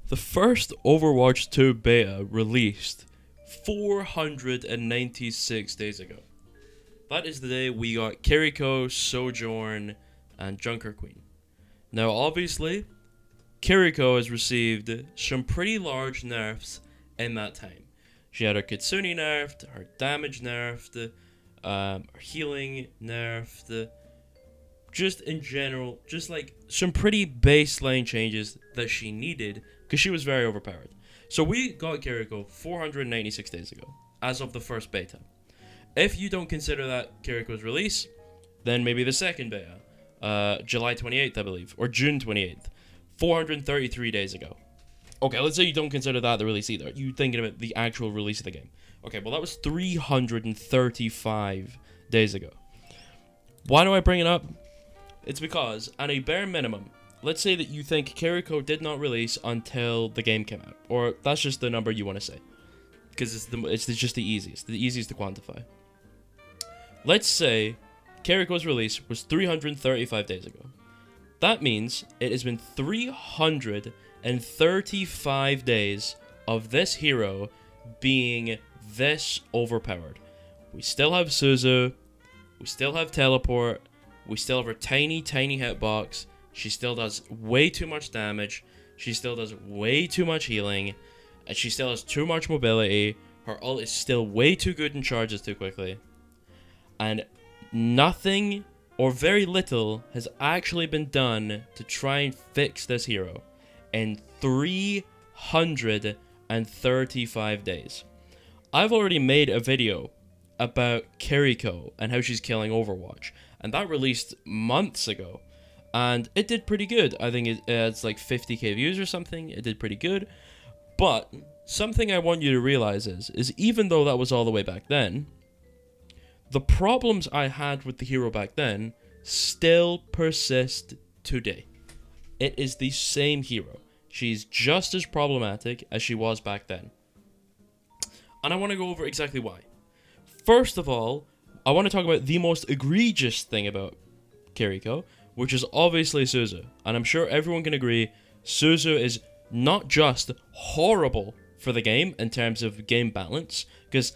The first Overwatch 2 beta released 496 days ago. That is the day we got Kiriko, Sojourn, and Junker Queen. Now, obviously, Kiriko has received some pretty large nerfs in that time. She had her Kitsune nerfed, her damage nerfed, her healing nerfed, just in general, just like some pretty baseline changes that she needed because she was very overpowered. So we got Kiriko 496 days ago, as of the first beta. If you don't consider that Kiriko's release, then maybe the second beta, July 28th, I believe, or June 28th, 433 days ago. Okay, let's say you don't consider that the release either. You're thinking about the actual release of the game. Okay, well that was 335 days ago. Why do I bring it up? It's because, at a bare minimum, let's say that you think Kiriko did not release until the game came out. Or that's just the number you want to say. Because it's just the easiest to quantify. Let's say Kiriko's release was 335 days ago. That means it has been 335 days of this hero being this overpowered. We still have Suzu, we still have teleport, we still have her tiny hitbox, she still does way too much damage, she still does way too much healing, and she still has too much mobility, her ult is still way too good and charges too quickly. And nothing or very little has actually been done to try and fix this hero in 335 days. I've already made a video about Kiriko and how she's killing Overwatch, and that released months ago, and it did pretty good. I think it's like 50k views or something. It did pretty good, but something I want you to realize is even though that was all the way back then, the problems I had with the hero back then still persist today. It is the same hero. She's just as problematic as she was back then. And I want to go over exactly why. First of all, I want to talk about the most egregious thing about Kiriko, which is obviously Suzu. And I'm sure everyone can agree, Suzu is not just horrible for the game in terms of game balance, because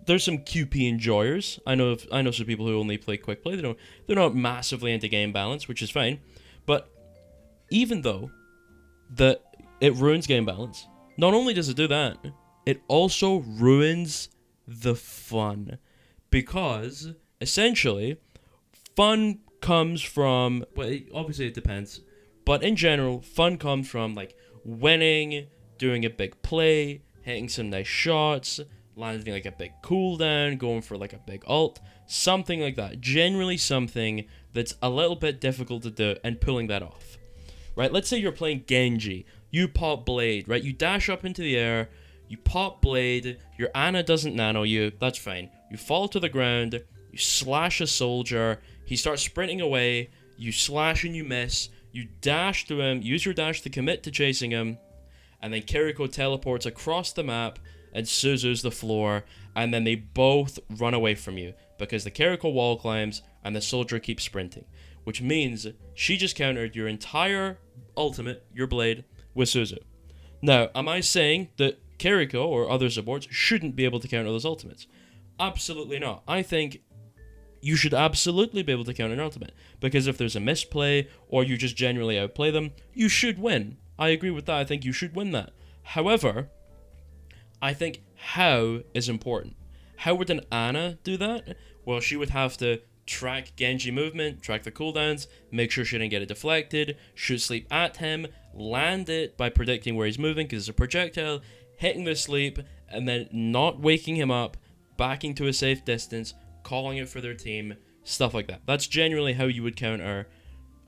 there's some QP enjoyers. I know some people who only play quick play. They're not massively into game balance, which is fine. But even though it ruins game balance, not only does it do that, it also ruins the fun. Because essentially, fun comes from, well, obviously it depends, but in general, fun comes from like winning, doing a big play, hitting some nice shots, landing like a big cooldown, going for like a big ult, something like that. Generally something that's a little bit difficult to do and pulling that off. Right? Let's say you're playing Genji. You pop Blade, right? You dash up into the air, you pop Blade, your Ana doesn't nano you, that's fine. You fall to the ground, you slash a soldier, he starts sprinting away, you slash and you miss, you dash to him, use your dash to commit to chasing him, and then Kiriko teleports across the map and Suzu's the floor, and then they both run away from you because the Kiriko wall climbs and the soldier keeps sprinting, which means she just countered your entire ultimate, your Blade, with Suzu. Now, am I saying that Kiriko or other supports shouldn't be able to counter those ultimates? Absolutely not. I think you should absolutely be able to counter an ultimate, because if there's a misplay or you just generally outplay them, you should win. I agree with that. I think you should win that. However, I think how is important. How would an Ana do that? Well, she would have to track Genji movement, track the cooldowns, make sure she didn't get it deflected, shoot sleep at him, land it by predicting where he's moving because it's a projectile, hitting the sleep, and then not waking him up, backing to a safe distance, calling it for their team, stuff like that. That's generally how you would counter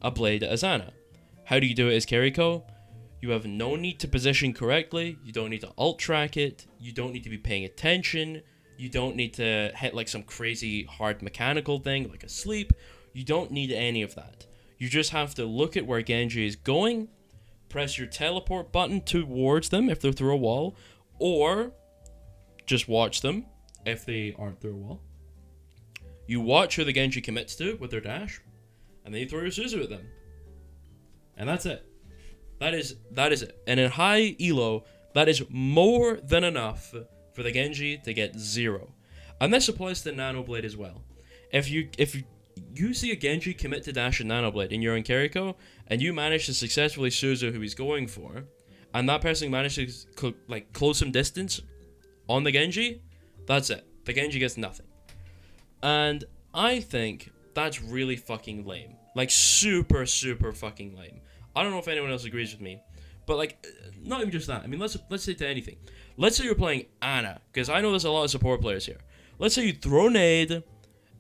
a Blade as Ana. How do you do it as Kiriko? You have no need to position correctly, you don't need to ult track it, you don't need to be paying attention, you don't need to hit like some crazy hard mechanical thing like a sleep, you don't need any of that. You just have to look at where Genji is going, press your teleport button towards them if they're through a wall, or just watch them if they aren't through a wall. You watch who the Genji commits to with their dash, and then you throw your Suzu at them. And that's it. That is it. And in high elo, that is more than enough for the Genji to get 0. And this applies to Nano Blade as well. If you see a Genji commit to dash and Nano Blade and you're in Kiriko, and you manage to successfully Suzu who he's going for, and that person manages to close some distance on the Genji, that's it. The Genji gets nothing. And I think that's really fucking lame. Like, super, super fucking lame. I don't know if anyone else agrees with me, but like, not even just that. I mean, let's say to anything. Let's say you're playing Ana, because I know there's a lot of support players here. Let's say you throw nade,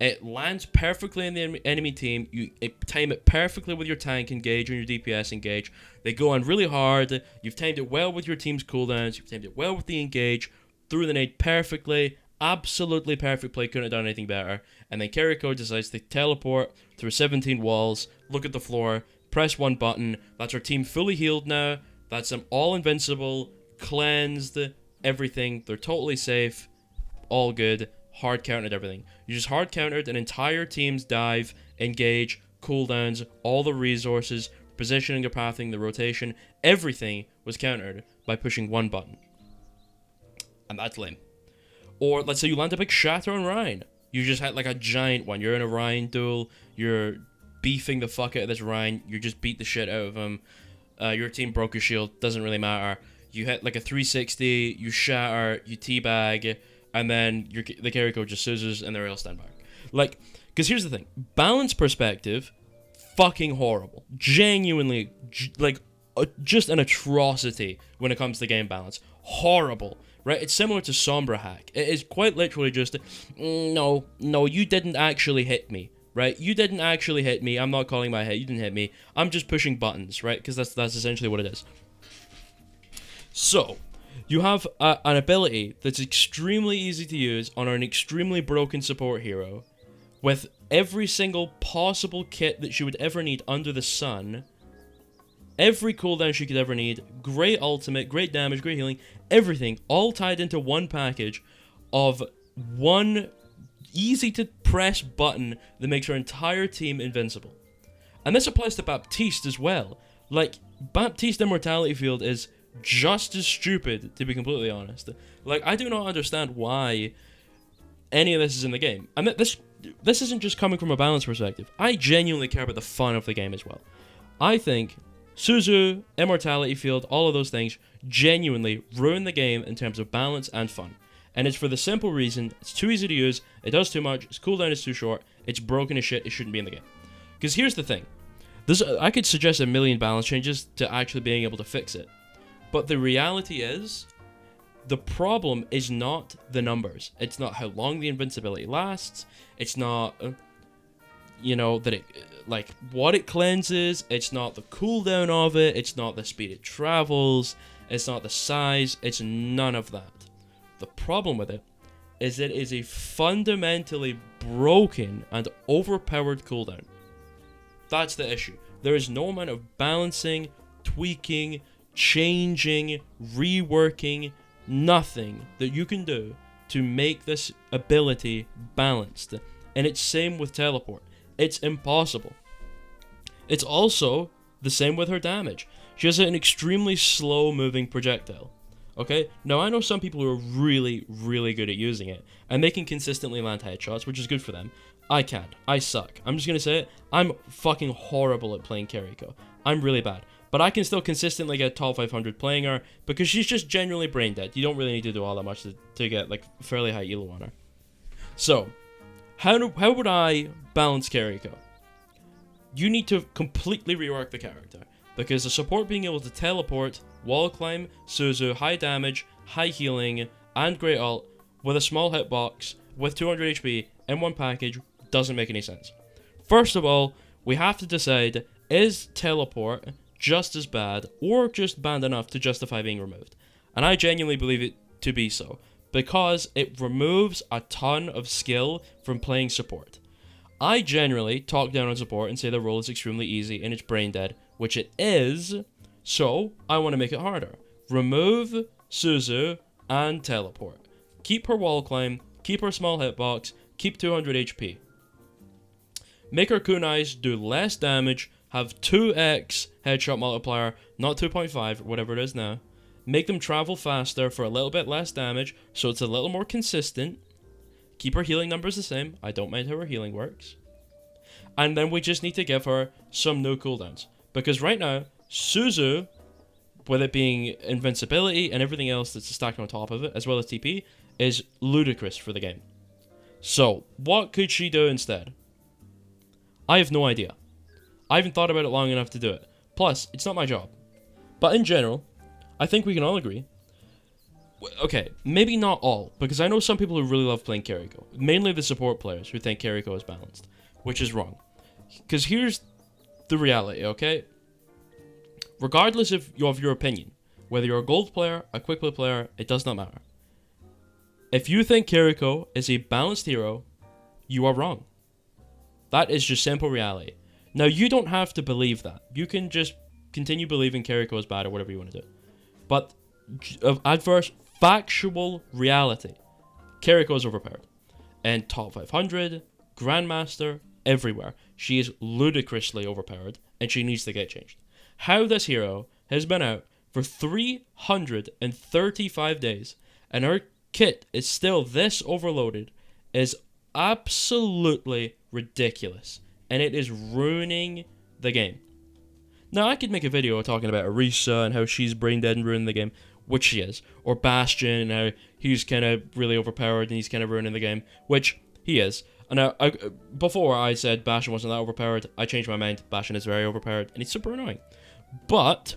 it lands perfectly in the enemy team, you time it perfectly with your tank engage and your DPS engage, they go on really hard, you've timed it well with your team's cooldowns, you've timed it well with the engage, threw the nade perfectly, absolutely perfect play, couldn't have done anything better, and then Kiriko decides to teleport through 17 walls, look at the floor, press one button, that's our team fully healed now, that's them all invincible, cleansed, everything, they're totally safe, all good, hard countered everything. You just hard countered an entire team's dive, engage, cooldowns, all the resources, positioning, the pathing, the rotation, everything was countered by pushing one button. And that's lame. Or let's say you land a big shatter on Ryan. You just had like a giant one. You're in a Ryan duel, you're beefing the fuck out of this Ryan, you just beat the shit out of him. Your team broke your shield, doesn't really matter. You hit like a 360, you shatter, you teabag, and then the Kiriko just Suzus and they're all stand back. Like, because here's the thing. Balance perspective, fucking horrible. Genuinely, just an atrocity when it comes to game balance. Horrible. Right? It's similar to Sombra Hack. It is quite literally just, no, you didn't actually hit me. Right? You didn't actually hit me. I'm not calling my hit. You didn't hit me. I'm just pushing buttons. Right? Because that's essentially what it is. So, you have an ability that's extremely easy to use on an extremely broken support hero, with every single possible kit that she would ever need under the sun, every cooldown she could ever need, great ultimate, great damage, great healing, everything, all tied into one package of one easy-to-press button that makes her entire team invincible. And this applies to Baptiste as well. Like, Baptiste Immortality Field is just as stupid, to be completely honest. Like, I do not understand why any of this is in the game. I mean, this isn't just coming from a balance perspective. I genuinely care about the fun of the game as well. I think Suzu, Immortality Field, all of those things genuinely ruin the game in terms of balance and fun. And it's for the simple reason, it's too easy to use, it does too much, its cooldown is too short, it's broken as shit, it shouldn't be in the game. Because here's the thing. I could suggest a million balance changes to actually being able to fix it. But the reality is, the problem is not the numbers. It's not how long the invincibility lasts. It's not, that it, like, what it cleanses. It's not the cooldown of it. It's not the speed it travels. It's not the size. It's none of that. The problem with it is it is a fundamentally broken and overpowered cooldown. That's the issue. There is no amount of balancing, tweaking, changing, reworking, nothing that you can do to make this ability balanced. And it's same with teleport. It's impossible. It's also the same with her damage. She has an extremely slow moving projectile. Okay? Now I know some people who are really, really good at using it, and they can consistently land headshots, which is good for them. I can't. I suck. I'm just gonna say it. I'm fucking horrible at playing Kiriko. I'm really bad. But I can still consistently get top 500 playing her, because she's just genuinely brain dead. You don't really need to do all that much to get, like, fairly high elo on her. So, how would I balance Kiriko? You need to completely rework the character, because the support being able to teleport, wall climb, Suzu, high damage, high healing, and great ult, with a small hitbox, with 200 HP, in one package, doesn't make any sense. First of all, we have to decide, is teleport just as bad, or just bad enough to justify being removed? And I genuinely believe it to be so, because it removes a ton of skill from playing support. I generally talk down on support and say the role is extremely easy and it's brain dead, which it is, so I want to make it harder. Remove Suzu and teleport. Keep her wall climb, keep her small hitbox, keep 200 HP. Make her kunais do less damage, have 2x headshot multiplier, not 2.5, whatever it is now. Make them travel faster for a little bit less damage, so it's a little more consistent. Keep her healing numbers the same. I don't mind how her healing works. And then we just need to give her some new cooldowns. Because right now, Suzu, with it being invincibility and everything else that's stacked on top of it, as well as TP, is ludicrous for the game. So, what could she do instead? I have no idea. I haven't thought about it long enough to do it. Plus, it's not my job. But in general, I think we can all agree. Okay, maybe not all, because I know some people who really love playing Kiriko. Mainly the support players who think Kiriko is balanced, which is wrong. Because here's the reality, okay? Regardless of your opinion, whether you're a gold player, a quick play player, it does not matter. If you think Kiriko is a balanced hero, you are wrong. That is just simple reality. Now, you don't have to believe that. You can just continue believing Kiriko is bad or whatever you want to do. But of adverse factual reality, Kiriko is overpowered. And top 500, Grandmaster, everywhere. She is ludicrously overpowered, and she needs to get changed. How this hero has been out for 335 days, and her kit is still this overloaded, is absolutely ridiculous. And it is ruining the game. Now, I could make a video talking about Orisa and how she's brain dead and ruining the game, which she is. Or Bastion and how he's kind of really overpowered and he's kind of ruining the game, which he is. And before I said Bastion wasn't that overpowered, I changed my mind. Bastion is very overpowered and he's super annoying. But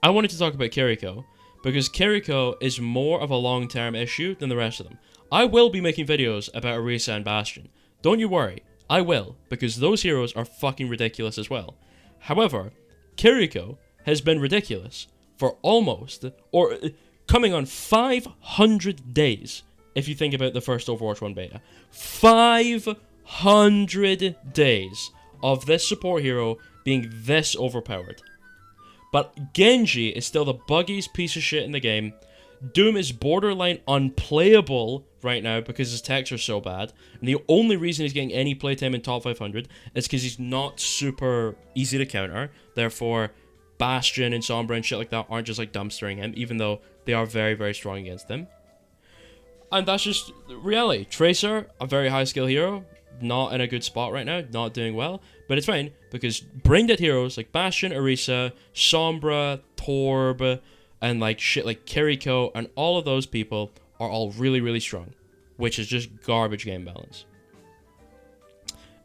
I wanted to talk about Kiriko, because Kiriko is more of a long-term issue than the rest of them. I will be making videos about Orisa and Bastion. Don't you worry, I will, because those heroes are fucking ridiculous as well. However, Kiriko has been ridiculous for almost, or coming on 500 days, if you think about the first Overwatch 1 beta. 500 days of this support hero being this overpowered. But Genji is still the buggiest piece of shit in the game. Doom is borderline unplayable right now because his techs are so bad. And the only reason he's getting any playtime in top 500 is because he's not super easy to counter. Therefore, Bastion and Sombra and shit like that aren't just like dumpstering him, even though they are very, very strong against him. And that's just reality. Tracer, a very high skill hero, not in a good spot right now, not doing well. But it's fine, because brain dead heroes like Bastion, Orisa, Sombra, Torb, and like shit like Kiriko, and all of those people are all really, really strong, which is just garbage game balance.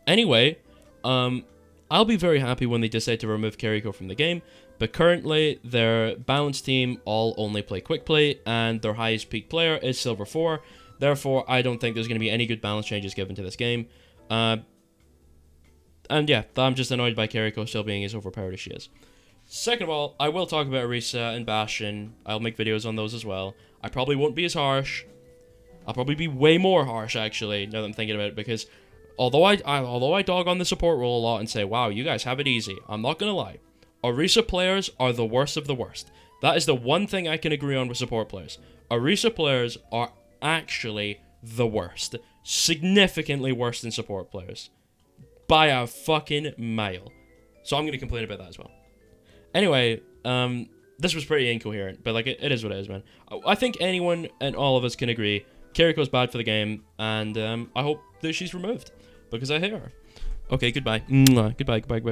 Anyway, I'll be very happy when they decide to remove Kiriko from the game, but currently their balanced team all only play quick play, and their highest peak player is Silver 4. Therefore, I don't think there's going to be any good balance changes given to this game. And yeah, I'm just annoyed by Kiriko still being as overpowered as she is. Second of all, I will talk about Orisa and Bastion. I'll make videos on those as well. I probably won't be as harsh. I'll probably be way more harsh, actually, now that I'm thinking about it, because although I dog on the support role a lot and say, wow, you guys have it easy, I'm not going to lie. Orisa players are the worst of the worst. That is the one thing I can agree on with support players. Orisa players are actually the worst. Significantly worse than support players. By a fucking mile. So I'm going to complain about that as well. Anyway, this was pretty incoherent, but like it is what it is, man. I think anyone and all of us can agree Kiriko's bad for the game, and I hope that she's removed, because I hate her. Okay, goodbye. Goodbye, goodbye, goodbye.